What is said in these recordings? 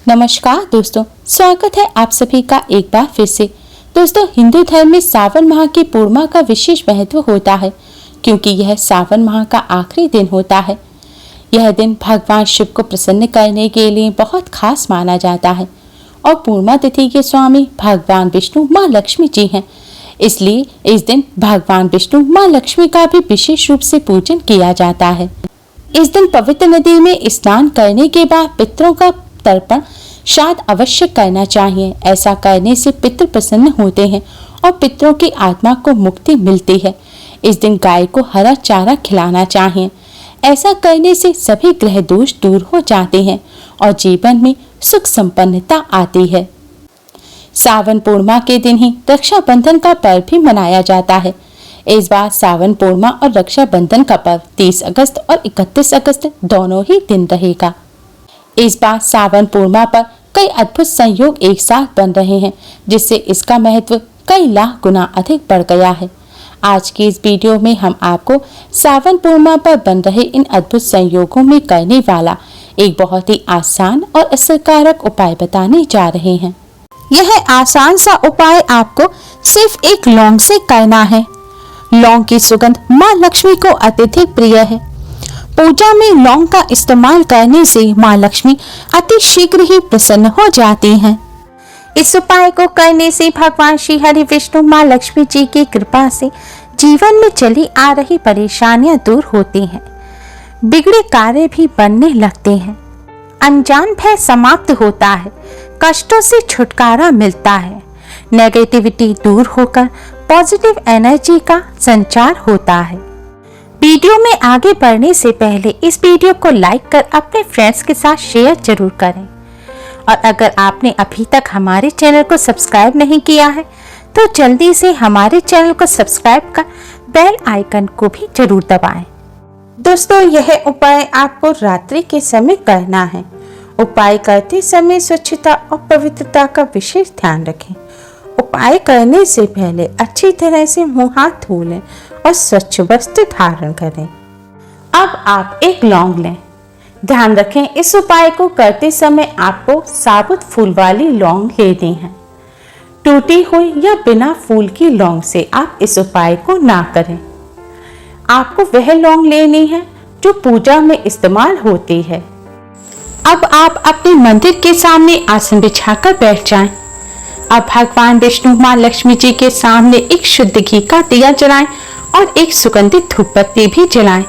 नमस्कार दोस्तों, स्वागत है आप सभी का एक बार फिर से। दोस्तों, हिंदू धर्म में सावन माह की पूर्णिमा का विशेष महत्व होता है क्योंकि यह सावन माह का आखिरी दिन होता है। यह दिन भगवान शिव को प्रसन्न करने के लिए बहुत खास माना जाता है और पूर्णिमा तिथि के स्वामी भगवान विष्णु माँ लक्ष्मी जी हैं। इसलिए इस दिन भगवान विष्णु माँ लक्ष्मी का भी विशेष रूप से पूजन किया जाता है। इस दिन पवित्र नदी में स्नान करने के बाद पितरों का तर्पण श्राद्ध अवश्य करना चाहिए। ऐसा करने से पितृ प्रसन्न होते हैं और पितरों की आत्मा को मुक्ति मिलती है। इस दिन गाय को हरा चारा खिलाना चाहिए। ऐसा करने से सभी ग्रह दोष दूर हो जाते हैं और जीवन में सुख संपन्नता आती है। सावन पूर्णिमा के दिन ही रक्षाबंधन का पर्व भी मनाया जाता है। इस बार सावन पूर्णिमा और रक्षाबंधन का पर्व 30 अगस्त और 31 अगस्त दोनों ही दिन रहेगा। इस बार सावन पूर्णिमा पर कई अद्भुत संयोग एक साथ बन रहे हैं, जिससे इसका महत्व कई लाख गुना अधिक बढ़ गया है। आज की इस वीडियो में हम आपको सावन पूर्णिमा पर बन रहे इन अद्भुत संयोगों में करने वाला एक बहुत ही आसान और असरकारक उपाय बताने जा रहे हैं। यह आसान सा उपाय आपको सिर्फ एक लौंग से करना है। लौंग की सुगंध माँ लक्ष्मी को अत्यधिक प्रिय है। पूजा में लौंग का इस्तेमाल करने से माँ लक्ष्मी अति शीघ्र ही प्रसन्न हो जाती हैं। इस उपाय को करने से भगवान श्री हरि विष्णु माँ लक्ष्मी जी की कृपा से जीवन में चली आ रही परेशानियां दूर होती हैं। बिगड़े कार्य भी बनने लगते हैं। अनजान भय समाप्त होता है। कष्टों से छुटकारा मिलता है। नेगेटिविटी दूर होकर पॉजिटिव एनर्जी का संचार होता है। वीडियो में आगे बढ़ने से पहले इस वीडियो को लाइक कर अपने फ्रेंड्स के साथ शेयर जरूर करें और अगर आपने अभी तक हमारे चैनल को सब्सक्राइब नहीं किया है तो जल्दी से हमारे चैनल को सब्सक्राइब कर बेल आइकन को भी जरूर दबाएं। दोस्तों, यह उपाय आपको रात्रि के समय करना है। उपाय करते समय स्वच्छता और पवित्रता का विशेष ध्यान रखें। उपाय करने से पहले अच्छी तरह से मुंह हाथ धो लें और स्वच्छ वस्त्र धारण करें। अब आप एक लौंग लें। ध्यान रखें, इस उपाय को करते समय आपको साबुत फूल वाली लौंग लेनी है। टूटी हुई या बिना फूल की लौंग से आप इस उपाय को ना करें। आपको वह लौंग लेनी है जो पूजा में इस्तेमाल होती है। अब आप अपने मंदिर के सामने आसन बिछाकर बैठ जाएं। अब भगवान विष्णु माँ लक्ष्मी जी के सामने एक शुद्ध घी का दिया जलाएं और एक सुगंधित धूप बत्ती भी जलाएं।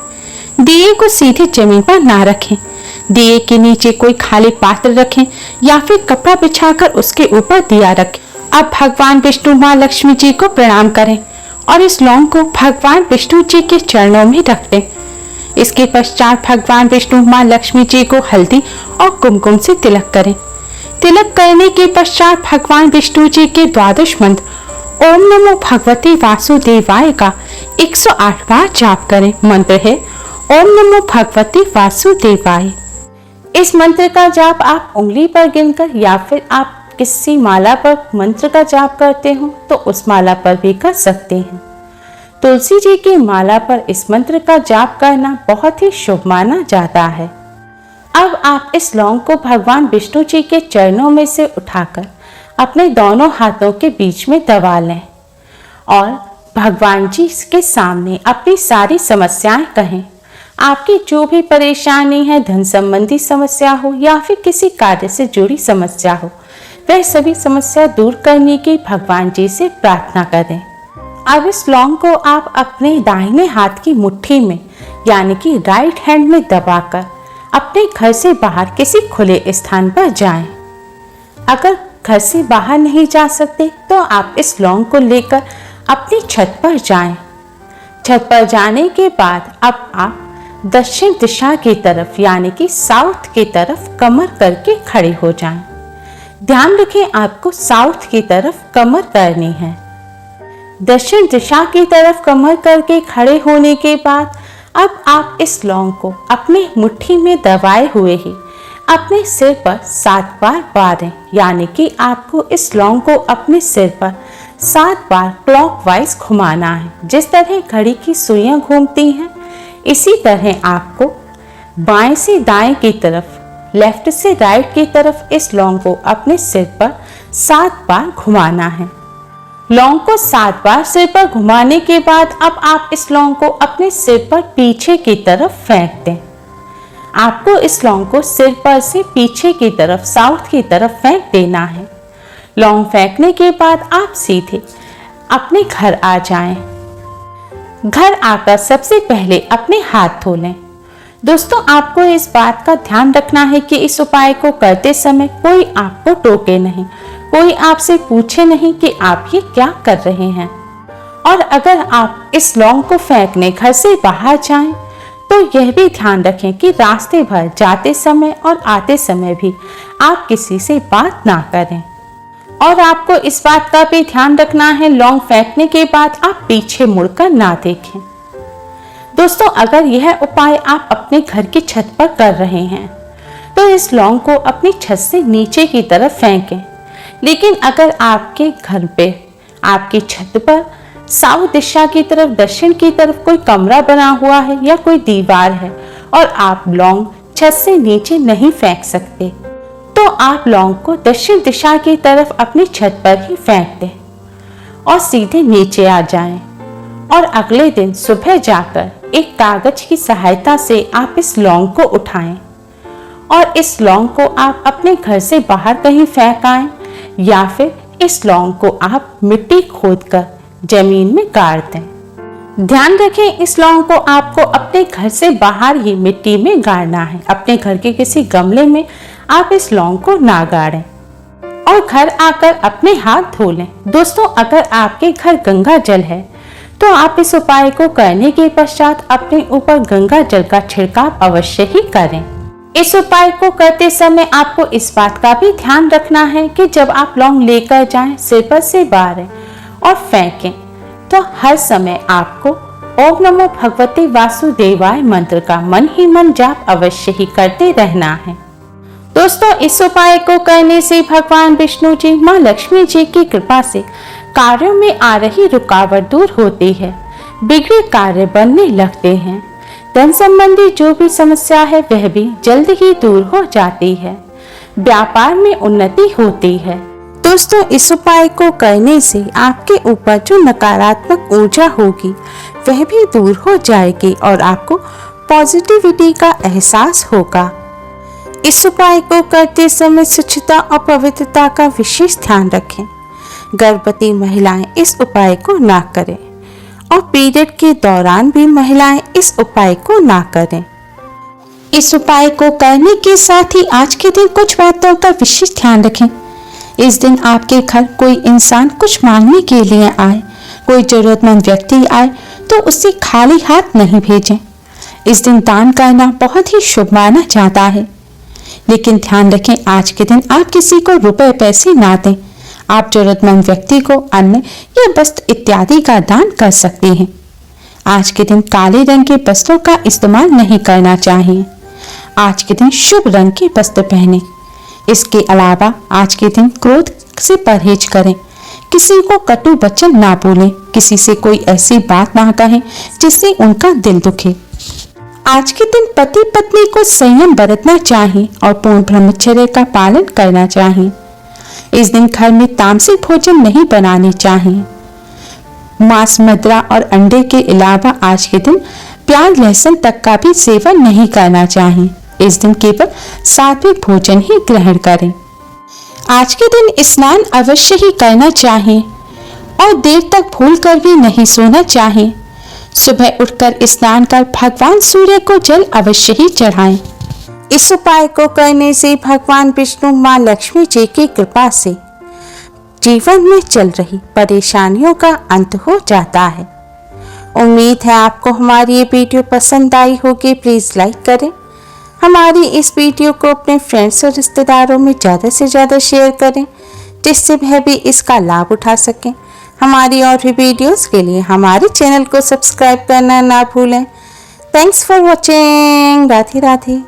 दिए को सीधे जमीन पर ना रखें। दिए के नीचे कोई खाली पात्र रखें या फिर कपड़ा बिछाकर उसके ऊपर दिया रखें। अब भगवान विष्णु माँ लक्ष्मी जी को प्रणाम करें और इस लौंग को भगवान विष्णु जी के चरणों में रख दें। इसके पश्चात भगवान विष्णु माँ लक्ष्मी जी को हल्दी और कुमकुम से तिलक करें। तिलक करने के पश्चात भगवान विष्णु जी के द्वादश मंत्र ओम नमो भगवते वासुदेवाय का 108 बार जाप करें। मंत्र है ओम नमो भगवते वासुदेवाय। इस मंत्र का जाप आप उंगली पर गिनकर या फिर आप किसी माला पर मंत्र का जाप करते हो तो उस माला पर भी कर सकते हैं। तुलसी जी की माला पर इस मंत्र का जाप करना बहुत ही शुभ माना जाता है। अब आप इस लौंग को भगवान विष्णु जी के चरणों में से उठाकर अपने दोनों हाथों के बीच में दबा लें और भगवान जी के सामने अपनी सारी समस्याएं कहें। आपकी जो भी परेशानी है, धन संबंधी समस्या हो या फिर किसी कार्य से जुड़ी समस्या हो, वह सभी समस्या दूर करने की भगवान जी से प्रार्थना करें। अब इस लौंग को आप अपने दाहिने हाथ की मुट्ठी में यानी कि राइट हैंड में दबाकर अपने घर से बाहर किसी खुले स्थान पर जाएं। अगर घर से बाहर नहीं जा सकते तो आप इस लौंग को लेकर अपनी छत पर जाएं। छत पर जाने के बाद अब आप दक्षिण दिशा की तरफ यानी कि साउथ की तरफ कमर करके खड़े हो जाएं। ध्यान रखें, आपको साउथ की तरफ कमर करनी है। दक्षिण दिशा की तरफ कमर करके खड़े होने के बाद अब आप इस लौंग को अपने मुट्ठी में दबाए हुए ही अपने सिर पर 7 बार बांधें। यानी कि आपको इस लौंग को अपने सिर पर 7 बार क्लॉकवाइज घुमाना है। जिस तरह घड़ी की सुइयां घूमती हैं, इसी तरह आपको बाएं से दाएं की तरफ लेफ्ट से राइट की तरफ इस लौंग को अपने सिर पर 7 बार घुमाना है। लौंग को 7 बार सिर पर घुमाने के बाद अब आप इस लौंग को अपने सिर पर पीछे की तरफ फेंक दें। आपको इस लौंग को सिर पर से पीछे की तरफ साउथ की तरफ फेंक देना है। लौंग फेंकने के बाद आप सीधे अपने घर आ जाएं। घर आकर सबसे पहले अपने हाथ धो लें। दोस्तों, आपको इस बात का ध्यान रखना है कि इस उपाय को करते समय कोई आपको टोके नहीं, कोई आपसे पूछे नहीं कि आप ये क्या कर रहे हैं। और अगर आप इस लौंग को फेंकने घर से बाहर जाएं, तो यह भी ध्यान रखें कि रास्ते भर जाते समय और आते समय भी आप किसी से बात ना करें। और आपको इस बात का भी ध्यान रखना है, लौंग फेंकने के बाद आप पीछे मुड़कर ना देखें। दोस्तों, अगर यह उपाय आप अपने घर की छत पर कर रहे हैं तो इस लौंग को अपनी छत से नीचे की तरफ फेंकें। लेकिन अगर आपके घर पे आपकी छत पर साउथ दिशा की तरफ, दक्षिण की तरफ कोई कमरा बना हुआ है या कोई दीवार है और आप लौंग छत से नीचे नहीं फेंक सकते, तो आप लौंग को दक्षिण दिशा की तरफ अपनी छत पर ही फेंक दें और सीधे नीचे आ जाएं। और अगले दिन सुबह जाकर एक कागज की सहायता से आप इस लौंग को उठाएं और इस लौंग को आप अपने घर से बाहर कहीं फेंक आएं, या फिर इस लौंग को आप मिट्टी खोदकर जमीन में गाड़ दें। ध्यान रखें, इस लौंग को आपको अपने घर से बाहर ही मिट्टी में गाड़ना है। अपने घर के किसी गमले में आप इस लौंग को ना गाड़ें और घर आकर अपने हाथ धो लें। दोस्तों, अगर आपके घर गंगा जल है तो आप इस उपाय को करने के पश्चात अपने ऊपर गंगा जल का छिड़काव अवश्य ही करें। इस उपाय को करते समय आपको इस बात का भी ध्यान रखना है कि जब आप लौंग लेकर जाएं, सिर पर से बाहर और फेंकें, तो हर समय आपको ओम नमो भगवते वासुदेवाय मंत्र का मन ही मन जाप अवश्य ही करते रहना है। दोस्तों, इस उपाय को करने से भगवान विष्णु जी, माँ लक्ष्मी जी की कृपा से कार्यों में आ रही रुकावट दूर होती है, बिगड़े कार्य बनने लगते हैं, धन संबंधी जो भी समस्या है वह भी जल्द ही दूर हो जाती है, व्यापार में उन्नति होती है। दोस्तों, इस उपाय को करने से आपके ऊपर जो नकारात्मक ऊर्जा होगी वह भी दूर हो जाएगी और आपको पॉजिटिविटी का एहसास होगा। इस उपाय को करते समय स्वच्छता और पवित्रता का विशेष ध्यान रखें। गर्भवती महिलाएं इस उपाय को ना करें और पीरियड के दौरान भी महिलाएं इस उपाय को ना करें। इस उपाय को करने के साथ ही आज के दिन कुछ बातों का विशेष ध्यान रखें। इस दिन आपके घर कोई इंसान कुछ मांगने के लिए आए, कोई जरूरतमंद व्यक्ति आए, तो उसे खाली हाथ नहीं भेजें। इस दिन दान करना बहुत ही शुभ माना जाता है। लेकिन ध्यान रखें, आज के दिन आप किसी को रुपए पैसे ना दें। आप जरूरतमंद व्यक्ति को अन्न या वस्त्र इत्यादि का दान कर सकते हैं। आज के दिन काले रंग के वस्त्रों का इस्तेमाल नहीं करना चाहिए। आज के दिन शुभ रंग के वस्त्र पहने। इसके अलावा आज के दिन क्रोध से परहेज करें। किसी को कटु वचन ना बोलें, किसी से कोई ऐसी बात ना कहें जिससे उनका दिल दुखे। आज के दिन पति पत्नी को संयम बरतना चाहिए और पूर्ण ब्रह्मचर्य का पालन करना चाहिए। इस दिन घर में तामसिक भोजन नहीं बनाने चाहिए। मांस, मदिरा और अंडे के अलावा आज के दिन प्याज, लहसुन तक का भी सेवन नहीं करना चाहिए। इस दिन केवल सात्विक भोजन ही ग्रहण करें। आज के दिन स्नान अवश्य ही करना चाहिए और देर तक भूलकर भी नहीं सोना चाहिए। सुबह उठकर स्नान कर भगवान सूर्य को जल अवश्य ही चढ़ाएं। इस उपाय को करने से भगवान विष्णु, माँ लक्ष्मी जी की कृपा से जीवन में चल रही परेशानियों का अंत हो जाता है। उम्मीद है आपको हमारी ये वीडियो पसंद आई होगी। प्लीज लाइक करें। हमारी इस वीडियो को अपने फ्रेंड्स और रिश्तेदारों में ज़्यादा से ज़्यादा शेयर करें, जिससे वह भी इसका लाभ उठा सकें। हमारी और भी वीडियोस के लिए हमारे चैनल को सब्सक्राइब करना ना भूलें। Thanks for watching. Radhe Radhe.